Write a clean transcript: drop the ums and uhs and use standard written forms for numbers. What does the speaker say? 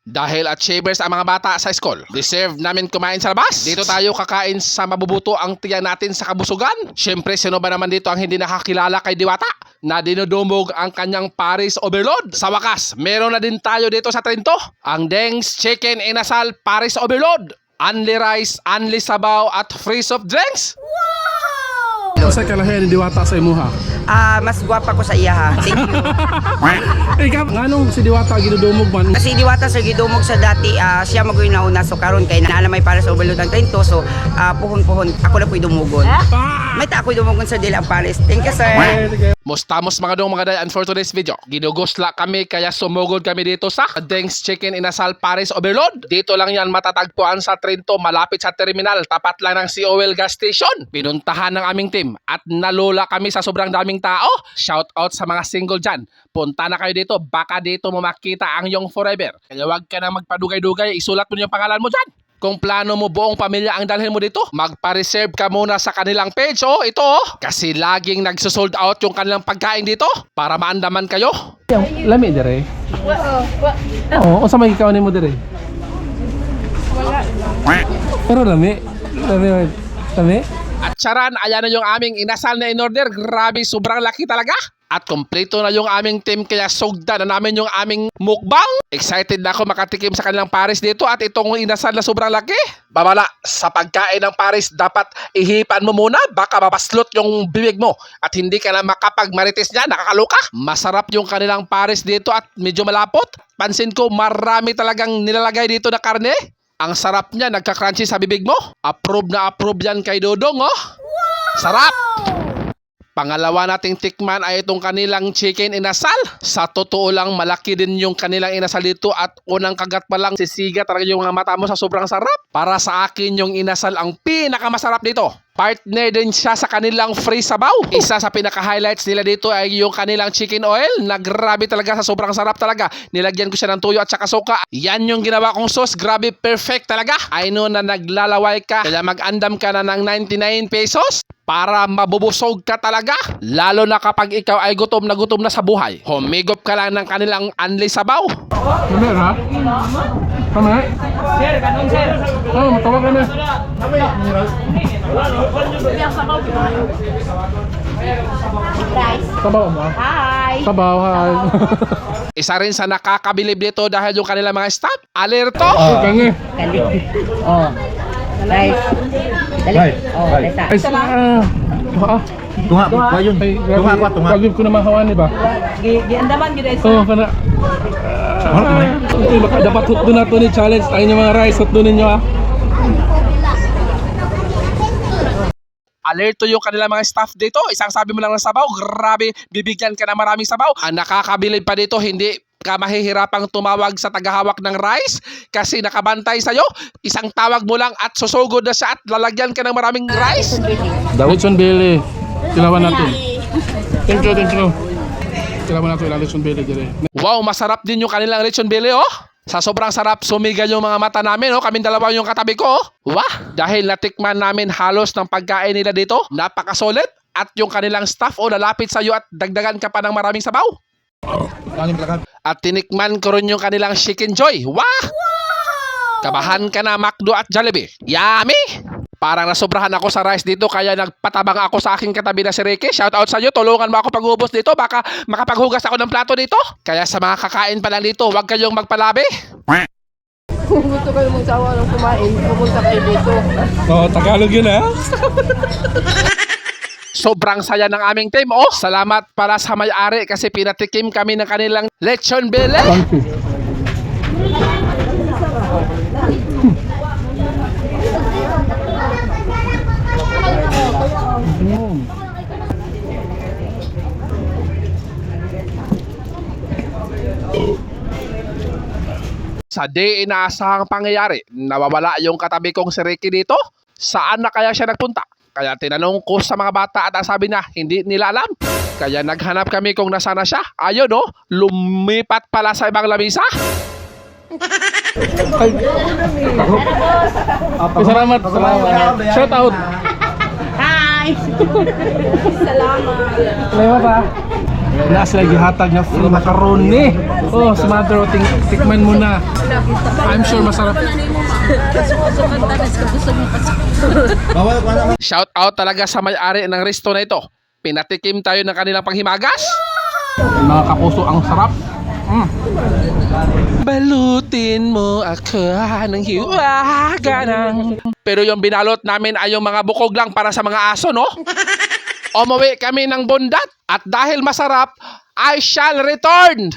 Dahil achievers ang mga bata sa school, deserve namin kumain sa labas. Dito tayo kakain sa mabubuto ang tiyan natin sa kabusugan. Siyempre, sino ba naman dito ang hindi nakakilala kay Diwata na dinudumog ang kanyang Paris Overload? Sa wakas, meron na din tayo dito sa Trento, ang Dengs Chicken Inasal Paris Overload. Only rice, only sabaw at free soft drinks. Sa kalahian ni Diwata sa imuha. Mas gwapa ko sa iya ha. Thank you. Ikaw, nganong si Diwata ginudumog man? Kasi Diwata sir gidumog sa dati, siya magoy nauna so karon kay naalamay para sa overload ang Trento so puhon-puhon ako na po'y dumugon. May ta ako'y dumugon sa Dila Paris. Thank you sir. Mustamos mga dong mga day, and for today's video, ginugusla kami kaya sumugod kami dito sa Dengs Chicken Inasal Paris Overload. Dito lang yan matatagpuan sa Trento, malapit sa terminal, tapat lang ng COL gas station. Pinuntahan ng aming team at nalula kami sa sobrang daming tao. Shout out sa mga single dyan. Punta na kayo dito, baka dito mo makita ang iyong forever. Kaya wag ka na magpadugay-dugay, isulat mo yung pangalan mo dyan. Kung plano mo buong pamilya ang dalhin mo dito, magpa-reserve ka muna sa kanilang page. Oh, ito oh. Kasi laging nagsusold out yung kanilang pagkain dito para maandaman kayo. Lami dire. Oo, sa may ikaw ni mo dire. Pero lami. Lami. At charan, ayan na yung aming inasal na in-order. Grabe, sobrang laki talaga. At kompleto na yung aming team kaya sugda na namin yung aming mukbang. Excited na ako makatikim sa kanilang Paris dito at itong inasal na sobrang laki. Babala, sa pagkain ng Paris dapat ihipan mo muna baka mapaslot yung bibig mo at hindi ka na makapagmarites niya, nakakaloka. Masarap yung kanilang Paris dito at medyo malapot. Pansin ko marami talagang nilalagay dito na karne. Ang sarap niya, nagka-crunchy sa bibig mo. Approve na approve yan kay Dodong oh. Sarap! Pangalawa nating tikman ay itong kanilang chicken inasal. Sa totoo lang, malaki din yung kanilang inasal dito at unang kagat pa lang sisiga talaga yung mga mata mo sa sobrang sarap. Para sa akin, yung inasal ang pinakamasarap dito. Partner din siya sa kanilang free sabaw. Isa sa pinaka-highlights nila dito ay yung kanilang chicken oil na grabe talaga sa sobrang sarap talaga. Nilagyan ko siya ng tuyo at saka suka. Yan yung ginawa kong sauce. Grabe, perfect talaga. I know na naglalaway ka kaya mag-andam ka na ng 99 pesos para mabubusog ka talaga. Lalo na kapag ikaw ay gutom na sa buhay. Humigop ka lang ng kanilang unli sabaw. Kami ha? Kami? Sir, kanong sir. Oh, matawag kami. Sabaw mo? Hi. Sabaw, hi. Isa rin sa nakakabilib dito dahil yung kanilang mga staff. Alerto! Kangi. Dali. Oh. Guys. Dali. Oh, dali. Ay, Tunga pa yun. Tunga ko, tunga. Pagod ko na mahawani ba? Giandaman gid Oo, kana. Dapat hot doon na to ni challenge. Tayo yung mga rice, hot doon ninyo ha. Alerto yung kanilang mga staff dito. Isang sabi mo lang ng sabaw, grabe, bibigyan ka na maraming sabaw. Ang nakakabilib pa dito, hindi ka mahihirapang tumawag sa tagahawak ng rice kasi nakabantay sa'yo. Isang tawag mo lang at susugod na siya at lalagyan ka ng maraming rice. Lechon Billy. Kilawan natin. Thank you. Kilawan natin ilang lechon Billy dire. Wow, masarap din yung kanilang lechon belly oh. Sa sobrang sarap, sumigal yung mga mata namin oh. Kaming dalawa yung katabi ko oh. Wah, dahil natikman namin halos ng pagkain nila dito. Napakasolid. At yung kanilang staff oh, lalapit sa'yo at dagdagan ka pa ng maraming sabaw. At tinikman ko rin yung kanilang chicken joy. Wah! Kabahan ka na McDo at Jollibee. Yummy! Parang nasobrahan ako sa rice dito kaya nagpatabang ako sa aking katabi na si Ricky. Shout out sa iyo, tulungan mo ako pag-ubos dito. Baka makapaghugas ako ng plato dito. Kaya sa mga kakain pa lang dito, huwag kayong magpalabi. Kung gusto kayo magsawa ng kumain, pumunta kayo dito. Oh, Tagalog yun ha. Sobrang saya ng aming team. Oh, salamat para sa may-ari kasi pinatikim kami ng kanilang lechon belly. Sa di inaasahang pangyayari, nawawala yung katabi kong si Ricky dito. Saan na kaya siya nagpunta? Kaya tinanong ko sa mga bata at ang sabi niya, hindi nila alam. Kaya naghanap kami kung nasaan na siya. Ayun oh, lumipat pala sa ibang lamisa. Salamat. Shout out. Hi. Salamat. Salamat ha. Nas lagi hatag na free macaroni. Oh, si Mother, tikman mo na. I'm sure masarap. Bawal ko naman. Shout out talaga sa may-ari ng resto na ito. Pinatikim tayo ng kanilang panghimagas. Mga kapuso, ang sarap. Balutin mo ako ng hiwaganang. Pero yung binalot namin ay yung mga bukog lang para sa mga aso, no? Umuwi kami ng bundat at dahil masarap, I shall return.